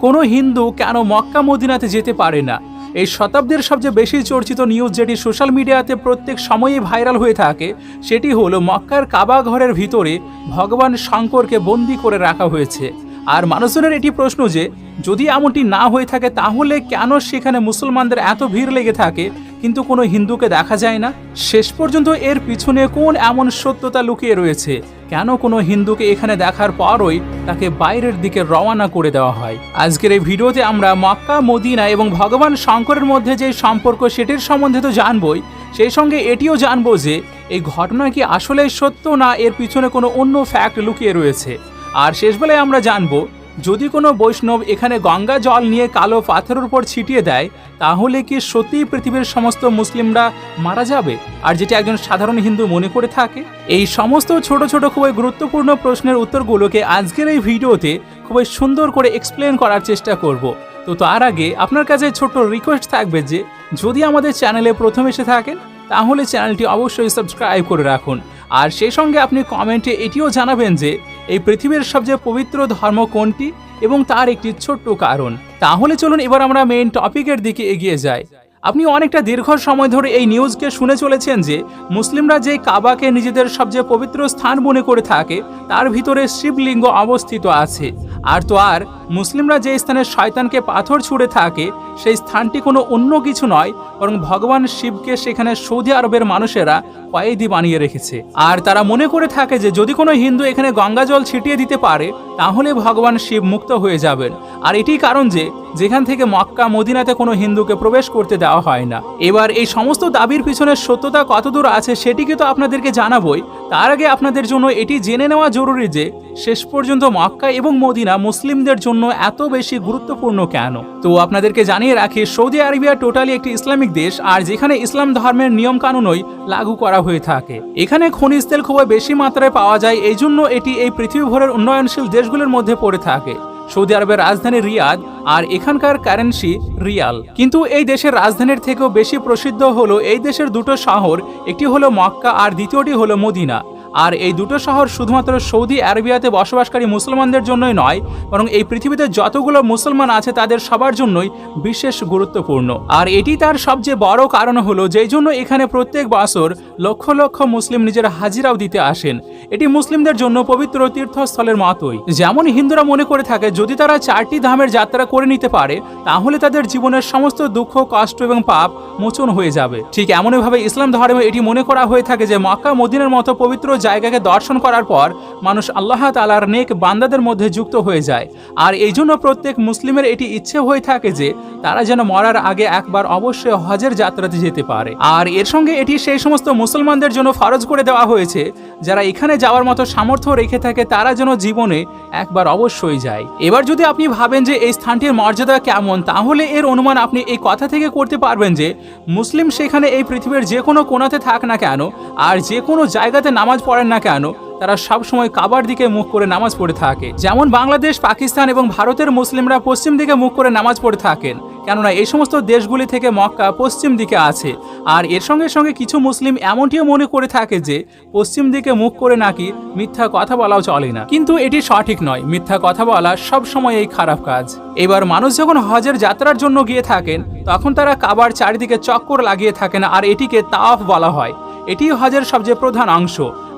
কোনো হিন্দু কেন মক্কা মদিনাতে যেতে পারে না? এই শতাব্দীর সবচেয়ে বেশি চর্চিত নিউজ যেটি সোশ্যাল মিডিয়াতে প্রত্যেক সময়ই ভাইরাল হয়ে থাকে সেটি হলো মক্কার কাবা ঘরের ভিতরে ভগবান শঙ্করকে বন্দী করে রাখা হয়েছে। আর মানুষজনের এটি প্রশ্ন যে যদি এমনটি না হয়ে থাকে তাহলে কেন সেখানে মুসলমানদের এত ভিড় লেগে থাকে কিন্তু কোনো হিন্দুকে দেখা যায় না? শেষ পর্যন্ত এর পিছনে কোন এমন সত্যতা লুকিয়ে রয়েছে? কেন কোনো হিন্দুকে এখানে দেখার পরই তাকে বাইরের দিকে রওনা করে দেওয়া হয়? আজকের এই ভিডিওতে আমরা মক্কা মদিনা এবং ভগবান শঙ্করের মধ্যে যে সম্পর্ক সেটির সম্বন্ধে তো জানবই, সেই সঙ্গে এটিও জানবো যে এই ঘটনা কি আসলে সত্য না এর পিছনে কোনো অন্য ফ্যাক্ট লুকিয়ে রয়েছে। আর শেষবেলায় আমরা জানবো যদি কোনো বৈষ্ণব এখানে গঙ্গা জল নিয়ে কালো পাথরের উপর ছিটিয়ে দেয় তাহলে কি সত্যিই পৃথিবীর সমস্ত মুসলিমরা মারা যাবে, আর যেটা একজন সাধারণ হিন্দু মনে করে থাকে? এই সমস্ত ছোট ছোট খুবই গুরুত্বপূর্ণ প্রশ্নের উত্তরগুলোকে আজকের এই ভিডিওতে খুবই সুন্দর করে এক্সপ্লেন করার চেষ্টা করব। তো তার আগে আপনার কাছে ছোট্ট রিকোয়েস্ট থাকবে যে যদি আমাদের চ্যানেলে প্রথম এসে থাকেন তাহলে চ্যানেলটি অবশ্যই সাবস্ক্রাইব করে রাখুন। আর সেই সঙ্গে আপনি কমেন্টে এটিও জানাবেন যে এই পৃথিবীর সবচেয়ে পবিত্র ধর্ম কোনটি এবং তার একটি ছোট্ট কারণ। তাহলে চলুন এবার আমরা মেইন টপিকের দিকে এগিয়ে যাই। আপনি অনেকটা দীর্ঘ সময় ধরে এই নিউজকে শুনে চলেছেন যে মুসলিমরা যে কাবাকে নিজেদের সবচেয়ে পবিত্র স্থান মনে করে থাকে তার ভিতরে শিবলিঙ্গ অবস্থিত আছে। আর তো আর মুসলিমরা যে স্থানে শয়তানকে পাথর ছুঁড়ে থাকে সেই স্থানটি কোনো অন্য কিছু নয় বরং ভগবান শিবকে সেখানে সৌদি আরবের মানুষেরা কয়েদি বানিয়ে রেখেছে। আর তারা মনে করে থাকে যে যদি কোনো হিন্দু এখানে গঙ্গা জল ছিটিয়ে দিতে পারে তাহলে ভগবান শিব মুক্ত হয়ে যাবেন। আর এটি কারণ যে যেখান থেকে মক্কা মদিনাতে কোনো হিন্দুকে প্রবেশ করতে দেওয়া হয় না। এবার এই সমস্ত দাবির পিছনে সত্যতা কতদূর আছে সেটিকে তো আপনাদেরকে জানাবই, তার আগে আপনাদের জন্য এটি জেনে নেওয়া জরুরি যে শেষ পর্যন্ত মক্কা এবং মদিনা মুসলিমদের জন্য এত বেশি গুরুত্বপূর্ণ কেন। তো আপনাদেরকে জানিয়ে রাখি সৌদি আরবিয়া টোটালি একটি ইসলামিক দেশ, আর যেখানে ইসলাম ধর্মের নিয়ম কানুনই লাগু করা হয়ে থাকে। এখানে খনিজ তেল খুবই বেশি মাত্রায় পাওয়া যায়, এই জন্য এটি এই পৃথিবী ভরের উন্নয়নশীল দেশগুলোর মধ্যে পড়ে থাকে। সৌদি আরবের রাজধানী রিয়াদ আর এখানকার কারেন্সি রিয়াল। কিন্তু এই দেশের রাজধানীর থেকেও বেশি প্রসিদ্ধ হলো এই দেশের দুটো শহর, একটি হলো মক্কা আর দ্বিতীয়টি হলো মদিনা। আর এই দুটো শহর শুধুমাত্র সৌদি আরবিয়াতে বসবাসকারী মুসলমানদের জন্যই নয় বরং এই পৃথিবীতে যতগুলো মুসলমান আছে তাদের সবার জন্যই বিশেষ গুরুত্বপূর্ণ। আর এটি তার সবচেয়ে বড় কারণ হলো যেই জন্য এখানে প্রত্যেক বছর লক্ষ লক্ষ মুসলিম নিজের হাজিরাও দিতে আসেন। এটি মুসলিমদের জন্য পবিত্র তীর্থস্থলের মতোই। যেমন হিন্দুরা মনে করে থাকে যদি তারা 4টি ধামের যাত্রা করে নিতে পারে তাহলে তাদের জীবনের সমস্ত দুঃখ কষ্ট এবং পাপ মোচন হয়ে যাবে, ঠিক এমনভাবে ইসলাম ধর্মে এটি মনে করা হয়ে থাকে যে মক্কা মদিনার মতো পবিত্র জায়গাকে দর্শন করার পর মানুষ আল্লাহ তাআলার নেক বান্দাদের মধ্যে যুক্ত হয়ে যায়। আর এই জন্য প্রত্যেক মুসলিমের এটি ইচ্ছে হয়ে থাকে যে তারা যেন মরার আগে একবার অবশ্যই হজের যাত্রাতে যেতে পারে। আর এর সঙ্গে এটি সেই সমস্ত মুসলমানদের জন্য ফরজ করে দেওয়া হয়েছে যারা এখানে যাওয়ার মতো সামর্থ্য রেখে থাকে তারা যেন জীবনে একবার অবশ্যই যায়। এবার যদি আপনি ভাবেন যে এই স্থানটির মর্যাদা কেমন তাহলে এর অনুমান আপনি এই কথা থেকে করতে পারবেন যে মুসলিম সেখানে এই পৃথিবীর যে কোনো কোণাতে থাক না কেন আর যে কোনো জায়গাতে নামাজ পড়েন না কেন তারা সবসময় কাবার দিকে মুখ করে নামাজ পড়ে থাকে। যেমন বাংলাদেশ পাকিস্তান এবং ভারতের মুসলিমরা পশ্চিম দিকে মুখ করে নামাজ পড়ে থাকেন, কেননা এই সমস্ত দেশগুলি থেকে মক্কা পশ্চিম দিকে আছে। আর এর সঙ্গে সঙ্গে কিছু মুসলিম এমনটিও মনে করে থাকে যে পশ্চিম দিকে মুখ করে নাকি মিথ্যা কথা বলাও চলে না, কিন্তু এটি সঠিক নয়। মিথ্যা কথা বলা সবসময় এই খারাপ কাজ। এবার মানুষ যখন হজের যাত্রার জন্য গিয়ে থাকেন তখন তারা কাবার চারিদিকে চক্কর লাগিয়ে থাকেন, আর এটিকে তাওয়াফ বলা হয়। এটি হজের সবচেয়ে প্রধান অংশ।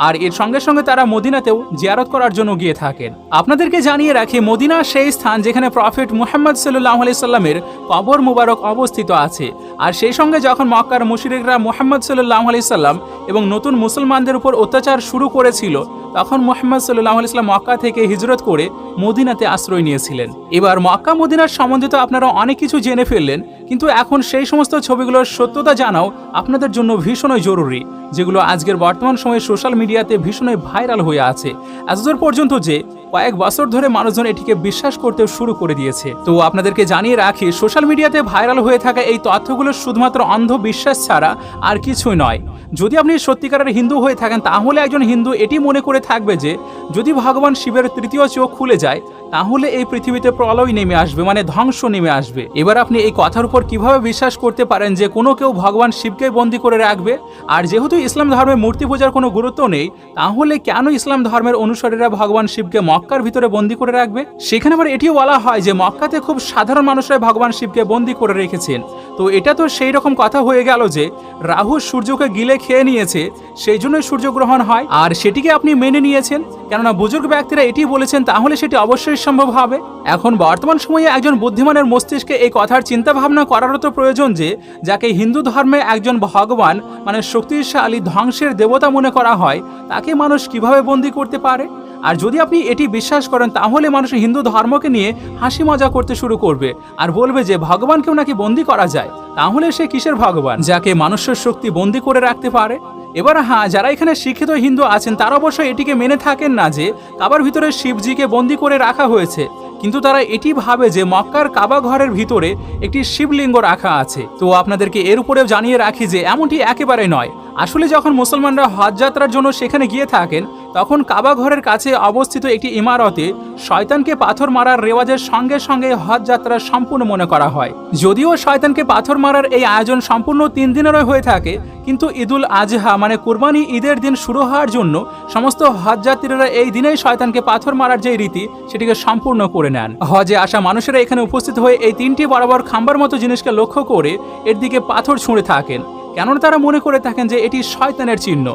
আর এর সঙ্গে সঙ্গে তারা মদিনাতেও জিয়ারত করার জন্য গিয়ে থাকেন। আপনাদেরকে জানিয়ে রাখি মদিনা সেই স্থান যেখানে প্রফেট মুহাম্মদ সাল্লাল্লাহু আলাইহি সাল্লামের কবর মুবারক অবস্থিত আছে। আর সেই সঙ্গে যখন মক্কার মুশরিকরা মুহাম্মদ সাল্লাল্লাহু আলাইহি সাল্লাম এবং নতুন মুসলমানদের উপর অত্যাচার শুরু করেছিল তখন মুহাম্মদ সাল্লাল্লাহু আলাইহি সাল্লাম মক্কা থেকে হিজরত করে মদিনাতে আশ্রয় নিয়েছিলেন। এবার মক্কা মদিনার সম্বন্ধিত আপনারা অনেক কিছু জেনে ফেললেন, কিন্তু এখন সেই সমস্ত ছবিগুলোর সত্যতা জানাও আপনাদের জন্য ভীষণই জরুরি, যেগুলো আজকের বর্তমান সময়ে সোশ্যাল মিডিয়াতে ভীষণই ভাইরাল হয়ে আছে। এতদূর পর্যন্ত যে কয়েক বছর ধরে মানুষজন এটিকে বিশ্বাস করতে শুরু করে দিয়েছে। তো আপনাদেরকে জানিয়ে রাখি সোশ্যাল মিডিয়াতে ভাইরাল হয়ে থাকা এই তথ্যগুলো শুধুমাত্র অন্ধবিশ্বাস ছাড়া আর কিছুই নয়। যদি আপনি সত্যিকারের হিন্দু হয়ে থাকেন তাহলে একজন হিন্দু এটি মনে করে থাকবে যে যদি ভগবান শিবের তৃতীয় চোখ খুলে যায় তাহলে এই পৃথিবীতে প্রলয় নেমে আসবে, মানে ধ্বংস নেমে আসবে। এবার আপনি এই কথার উপর কিভাবে বিশ্বাস করতে পারেন যে কোনো কেউ ভগবান শিবকে বন্দী করে রাখবে? আর যেহেতু ইসলাম ধর্মে মূর্তি পূজার কোনো গুরুত্ব নেই তাহলে কেন ইসলাম ধর্মের অনুসারীরা ভগবান শিবকে মক্কার ভিতরে বন্দী করে রাখবে। সেখানে আবার এটিও বলা হয় যে মক্কাতে খুব সাধারণ মানুষরাই ভগবান শিবকে বন্দী করে রেখেছেন। তো এটা তো সেই রকম কথা হয়ে গেল যে রাহু সূর্যকে গিলে খেয়ে নিয়েছে, সেই জন্য সূর্যগ্রহণ হয়, আর সেটিকে আপনি মেনে নিয়েছেন। কেননা বুজুর্গ ব্যক্তিরা এটি বলেছেন, তাহলে সেটি অবশ্যই সম্ভব হবে। এখন বর্তমান সময়ে একজন বুদ্ধিমানের মস্তিষ্কে এই কথার চিন্তা ভাবনা করারও তো প্রয়োজন যে যাকে হিন্দু ধর্মে একজন ভগবান মানে শক্তিশালী ধ্বংসের দেবতা মনে করা হয়, তাকে মানুষ কিভাবে বন্দী করতে পারে? আর যদি আপনি এটি বিশ্বাস করেন, তাহলে মানুষ হিন্দু ধর্মকে নিয়ে হাসি মজা করতে শুরু করবে আর বলবে যে ভগবানকেও নাকি বন্দী করা যায়। তাহলে সে কিসের ভগবান যাকে মানুষের শক্তি বন্দী করে রাখতে পারে? এবার হ্যাঁ, যারা এখানে শিক্ষিত হিন্দু আছেন তারা অবশ্যই এটিকে মেনে থাকেন না যে কাবার ভিতরে শিবজিকে বন্দী করে রাখা হয়েছে, কিন্তু তারা এটি ভাবে যে মক্কার কাবা ঘরের ভিতরে একটি শিবলিঙ্গ রাখা আছে। তো আপনাদেরকে এর উপরেও জানিয়ে রাখি যে এমনটি একেবারে নয়। আসলে যখন মুসলমানরা হজ যাত্রার জন্য সেখানে গিয়ে থাকেন, তখন কাবা ঘরের কাছে অবস্থিত একটি ইমারতে শয়তানকে পাথর মারার রেওয়াজের সঙ্গে সঙ্গে হজ যাত্রা সম্পূর্ণ মনে করা হয়। যদিও শয়তানকে পাথর মারার এই আয়োজন সম্পূর্ণ 3 দিনেরই হয়ে থাকে, কিন্তু ঈদুল আজহা মানে কুরবানি ঈদের দিন শুরু হওয়ার জন্য সমস্ত হজযাত্রীরা এই দিনেই শয়তানকে পাথর মারার যে রীতি সেটিকে সম্পূর্ণ করে নেন। হজে আসা মানুষেরা এখানে উপস্থিত হয়ে এই 3টি বরাবর খাম্বার মতো জিনিসকে লক্ষ্য করে এর দিকে পাথর ছুঁড়ে থাকেন, কেননা তারা মনে করে থাকেন যে এটি শয়তানের চিহ্ন।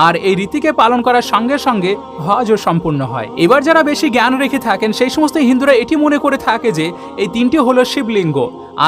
আর এই রীতিকে পালন করার সঙ্গে সঙ্গে হজও সম্পূর্ণ হয়। এবার যারা বেশি জ্ঞান রেখে থাকেন সেই সমস্ত হিন্দুরা এটি মনে করে থাকে যে এই 3টি হলো শিবলিঙ্গ,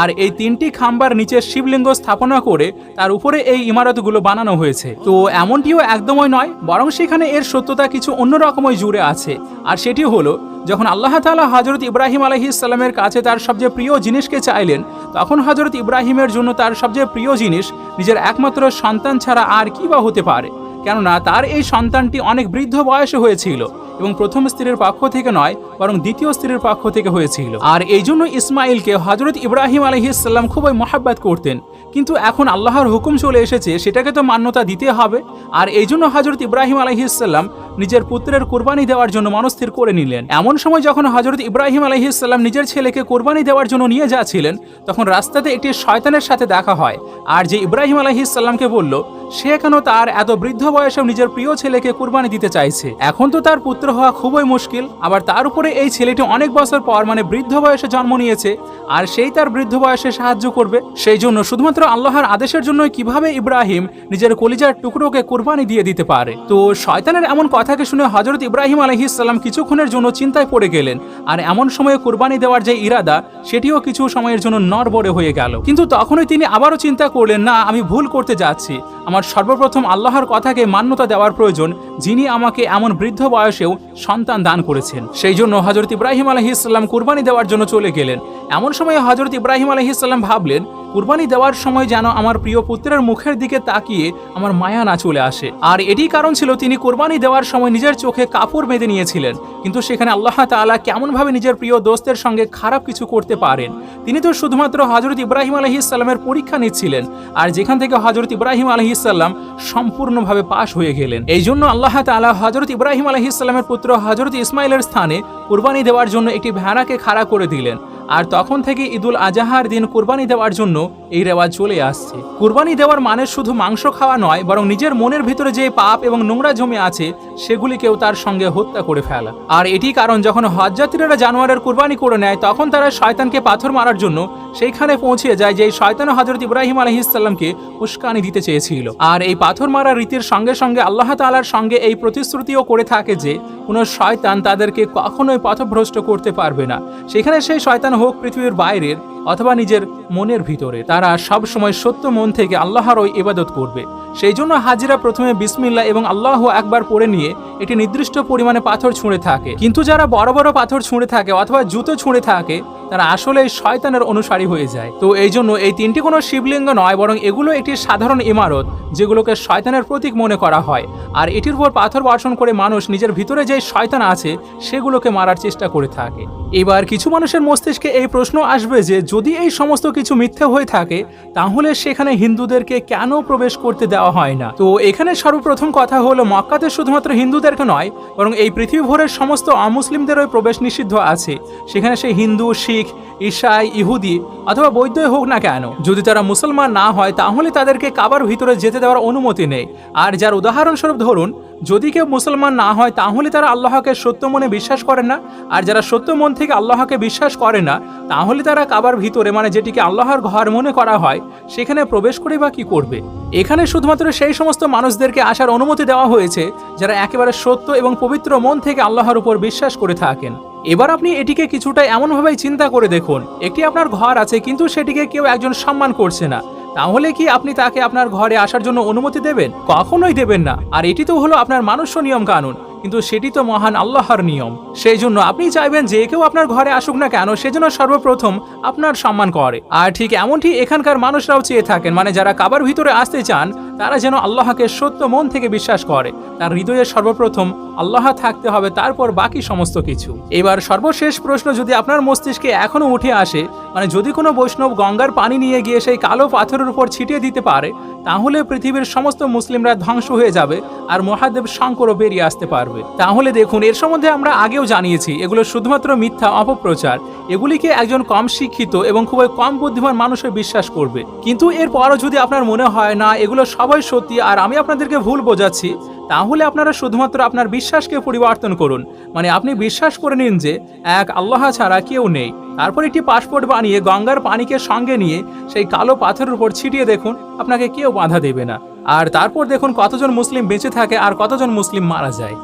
আর এই 3টি খাম্বার নিচে শিবলিঙ্গ স্থাপনা করে তার উপরে এই ইমারতগুলো বানানো হয়েছে। তো এমনটিও একদমই নয়, বরং সেখানে এর সত্যতা কিছু অন্যরকমই জুড়ে আছে। আর সেটি হলো, যখন আল্লাহ তাআলা হযরত ইব্রাহিম আলাইহিস সালামের কাছে তার সবচেয়ে প্রিয় জিনিসকে চাইলেন, তখন হযরত ইব্রাহিমের জন্য তার সবচেয়ে প্রিয় জিনিস নিজের একমাত্র সন্তান ছাড়া আর কি বা হতে পারে। কেননা তার এই সন্তানটি অনেক বৃদ্ধ বয়সে হয়েছিল এবং প্রথম স্ত্রীর পক্ষ থেকে নয়, বরং দ্বিতীয় স্ত্রীর পক্ষ থেকে হয়েছিল। আর এই জন্য ইসমাইলকে হযরত ইব্রাহিম আলাইহিস সালাম খুবই মহব্বত করতেন। কিন্তু এখন আল্লাহর হুকুম চলে এসেছে, সেটাকে তো মান্যতা দিতে হবে। আর এই জন্য হযরত ইব্রাহিম আলাইহিস সালাম নিজের পুত্রের কুরবানি দেওয়ার জন্য মনস্থির করে নিলেন। এমন সময় যখন হযরত ইব্রাহিম আলাইহিস সালাম নিজের ছেলেকে কুরবানি দেওয়ার জন্য নিয়ে যাচ্ছিলেন, তখন রাস্তাতে একটি শয়তানের সাথে দেখা হয়। আর যে ইব্রাহিম আলাইহিস সালামকে বলল সে কেন তার এত বৃদ্ধ বয়সেও নিজের প্রিয় ছেলেকে কুরবানি দিতে চাইছে, এখন তো তার পুত্র হওয়া খুবই মুশকিল। আবার তার উপরে এই ছেলেটি অনেক বছর পর মানে বৃদ্ধ বয়সে জন্ম নিয়েছে, আর সেই তার বৃদ্ধ বয়সে সাহায্য করবে। সেই জন্য শুধুমাত্র আল্লাহর আদেশের জন্য কিভাবে ইব্রাহিম নিজের কলিজার টুকরোকে কুরবানি দিয়ে দিতে পারে। তো শয়তানের এমন কথাকে শুনে হযরত ইব্রাহিম আলাইহিস সালাম কিছুক্ষণের জন্য চিন্তায় পড়ে গেলেন। আর এমন সময়ে কুরবানি দেওয়ার যে ইরাদা সেটিও কিছু সময়ের জন্য নড়বড়ে হয়ে গেল। কিন্তু তখনই তিনি আবারও চিন্তা করলেন, না, আমি ভুল করতে যাচ্ছি। আমার সর্বপ্রথম আল্লাহর কথাকে মান্যতা দেওয়ার প্রয়োজন, যিনি আমাকে এমন বৃদ্ধ বয়সেও সন্তান দান করেছেন। সেই জন্য হযরত ইব্রাহিম আলাইহিস সালাম কুরবানি দেওয়ার জন্য চলে গেলেন। এমন সময় হযরত ইব্রাহিম আলাইহিস সালাম ভাবলেন, কুরবানি দেওয়ার সময় যেন আমার প্রিয় পুত্রের মুখের দিকে তাকিয়ে আমার মায়া না চলে আসে। আর এটি কারণ ছিল তিনি কুরবানি দেওয়ার সময় নিজের চোখে কাপড় বেঁধে নিয়েছিলেন। কিন্তু সেখানে আল্লাহ তাআলা কেমনভাবে নিজের প্রিয় দোস্তের সঙ্গে খারাপ কিছু করতে পারেন? তিনি তো শুধুমাত্র হযরত ইব্রাহিম আলাইহিস সালামের পরীক্ষা নিচ্ছিলেন, আর যেখান থেকে হযরত ইব্রাহিম আলাইহিস সালাম সম্পূর্ণভাবে পাশ হয়ে গেলেন। এই জন্য আল্লাহ তাআলা হযরত ইব্রাহিম আলাইহিস সালামের পুত্র হযরত ইসমাইলের স্থানে কুরবানি দেওয়ার জন্য একটি ভেড়াকে খাড়া করে দিলেন। আর তখন থেকে ঈদুল আজহার দিন কুরবানি দেওয়ার জন্য এই রেওয়াজ চলে আসছে। কুরবানি দেওয়ার মানে শুধু মাংস খাওয়া নয়, বরং নিজের মনের ভিতরে যে পাপ এবং নোংরা জমে আছে সেগুলিকেও তার সঙ্গে হত্যা করে ফেলা। আর এটি কারণ যখন হজযাত্রীরা জানোয়ারের কুরবানি করে নেয়, তখন তারা শয়তানকে পাথর মারার জন্য সেইখানে পৌঁছে যায় যে শয়তান হযরত ইব্রাহিম আলাইহিস সালামকে উস্কানি দিতে চেয়েছিল। আর এই পাথর মারার রীতির সঙ্গে সঙ্গে আল্লাহ তাআলার সঙ্গে এই প্রতিশ্রুতিও করে থাকে যে কোনো শয়তান তাদেরকে কখনোই পথভ্রষ্ট করতে পারবে না। সেখানে সেই শয়তান হোক পৃথিবীর বাইরের অথবা নিজের মনের ভিতরে, তারা সব সময় সত্য মন থেকে আল্লাহর ওই ইবাদত করবে। সেই জন্য হাজিরা প্রথমে বিসমিল্লাহ এবং আল্লাহু আকবার পড়ে নিয়ে একটি নির্দিষ্ট পরিমাণে পাথর ছুঁড়ে থাকে। কিন্তু যারা বড় বড় পাথর ছুঁড়ে থাকে অথবা জুতো ছুঁড়ে থাকে, তারা আসলে শয়তানের অনুসারী হয়ে যায়। তো এই জন্য এই 3টি কোনো শিবলিঙ্গ নয়, বরং এগুলো একটি সাধারণ ইমারত যেগুলোকে শয়তানের প্রতীক মনে করা হয়। আর এটির উপর পাথর বর্ষণ করে মানুষ নিজের ভিতরে যে শয়তান আছে সেগুলোকে মারার চেষ্টা করে থাকে। এবার কিছু মানুষের মস্তিষ্কে এই প্রশ্ন আসবে যে যদি এই সমস্ত কিছু মিথ্যে হয়ে থাকে, তাহলে সেখানে হিন্দুদেরকে কেন প্রবেশ করতে দেওয়া হয় না? তো এখানে সর্বপ্রথম কথা হলো, মক্কাতে শুধুমাত্র হিন্দুদেরকে নয়, বরং এই পৃথিবী ভরের সমস্ত অমুসলিমদেরও প্রবেশ নিষিদ্ধ আছে। সেখানে সে হিন্দু, শিখ, শিখ, ঈসাই, ইহুদি অথবা বৌদ্ধই হোক না কেন, যদি তারা মুসলমান না হয় তাহলে তাদেরকে কাবার ভিতরে যেতে দেওয়ার অনুমতি নেই। আর যার উদাহরণস্বরূপ ধরুন, যদি কেউ মুসলমান না হয় তাহলে তারা আল্লাহকে সত্য মনে বিশ্বাস করে না, আর যারা সত্য মন থেকে আল্লাহকে বিশ্বাস করে না তাহলে তারা কাবার ভিতরে, মানে যেটিকে আল্লাহর ঘর মনে করা হয়, সেখানে প্রবেশ করে বা কি করবে? এখানে শুধুমাত্র সেই সমস্ত মানুষদেরকে আসার অনুমতি দেওয়া হয়েছে যারা একেবারে সত্য এবং পবিত্র মন থেকে আল্লাহর উপর বিশ্বাস করে থাকেন। এবার আপনি এটিকে কিছুটা এমনভাবেই চিন্তা করে দেখুন, একটি আপনার ঘর আছে কিন্তু সেটিকে কেউ একজন সম্মান করছে না, তাহলে কি আপনি তাকে আপনার ঘরে আসার জন্য অনুমতি দেবেন? কখনোই দেবেন না। আর এটি তো হলো আপনার মানুষ্য নিয়ম কানুন, কিন্তু সেটি তো মহান আল্লাহর নিয়ম। সেই জন্য আপনি চাইবেন যে কেউ আপনার ঘরে আসুক না কেন সেজন্য সর্বপ্রথম আপনার সম্মান করে। আর ঠিক এমনটি এখানকার মানুষরাও চেয়ে থাকেন, মানে যারা কাবার ভিতরে আসতে চান তারা যেন আল্লাহকে সত্য মন থেকে বিশ্বাস করে, তার হৃদয়ে সর্বপ্রথম আল্লাহ থাকতে হবে, তারপর বাকি সমস্ত কিছু। এবার সর্বশেষ প্রশ্ন যদি আপনার মস্তিষ্কে এখনো উঠে আসে, মানে যদি কোনো বৈষ্ণব গঙ্গার পানি নিয়ে গিয়ে সেই কালো পাথরের উপর ছিটিয়ে দিতে পারে তাহলে পৃথিবীর সমস্ত মুসলিমরা ধ্বংস হয়ে যাবে আর মহাদেব শঙ্করও বেরিয়ে আসতে পারবে। তাহলে দেখুন, এর সম্বন্ধে আমরা আগেও জানিয়েছি, এগুলো শুধুমাত্র মিথ্যা অপপ্রচার। এগুলিকে একজন কম শিক্ষিত এবং খুবই কম বুদ্ধিমান মানুষের বিশ্বাস করবে। কিন্তু এরপরও যদি আপনার মনে হয় না এগুলো সবাই সত্যি আর আমি আপনাদেরকে ভুল বোঝাচ্ছি, তাহলে আপনারা শুধুমাত্র আপনার বিশ্বাসকে পরিবর্তন করুন। মানে আপনি বিশ্বাস করে নিন যে এক আল্লাহ ছাড়া কেউ নেই, তারপর একটি পাসপোর্ট বানিয়ে গঙ্গার পানিকে সঙ্গে নিয়ে সেই কালো পাথরের উপর ছিটিয়ে দেখুন, আপনাকে কেউ বাধা দেবে না। আর তারপর দেখুন কতজন মুসলিম বেঁচে থাকে আর কতজন মুসলিম মারা যায়।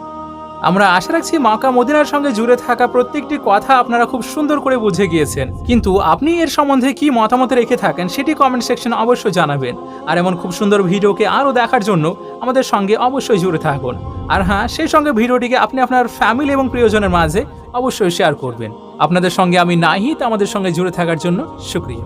আমরা আশা রাখছি মক্কা মদিনার সঙ্গে জুড়ে থাকা প্রত্যেকটি কথা আপনারা খুব সুন্দর করে বুঝে গিয়েছেন। কিন্তু আপনি এর সম্বন্ধে কি মতামত রেখে থাকেন সেটি কমেন্ট সেকশনে অবশ্যই জানাবেন। আর এমন খুব সুন্দর ভিডিওকে আরও দেখার জন্য আমাদের সঙ্গে অবশ্যই জুড়ে থাকুন। আর হ্যাঁ, সেই সঙ্গে ভিডিওটিকে আপনি আপনার ফ্যামিলি এবং প্রিয়জনের মাঝে অবশ্যই শেয়ার করবেন। আপনাদের সঙ্গে আমি নাহিদ, আমাদের সঙ্গে জুড়ে থাকার জন্য শুকরিয়া।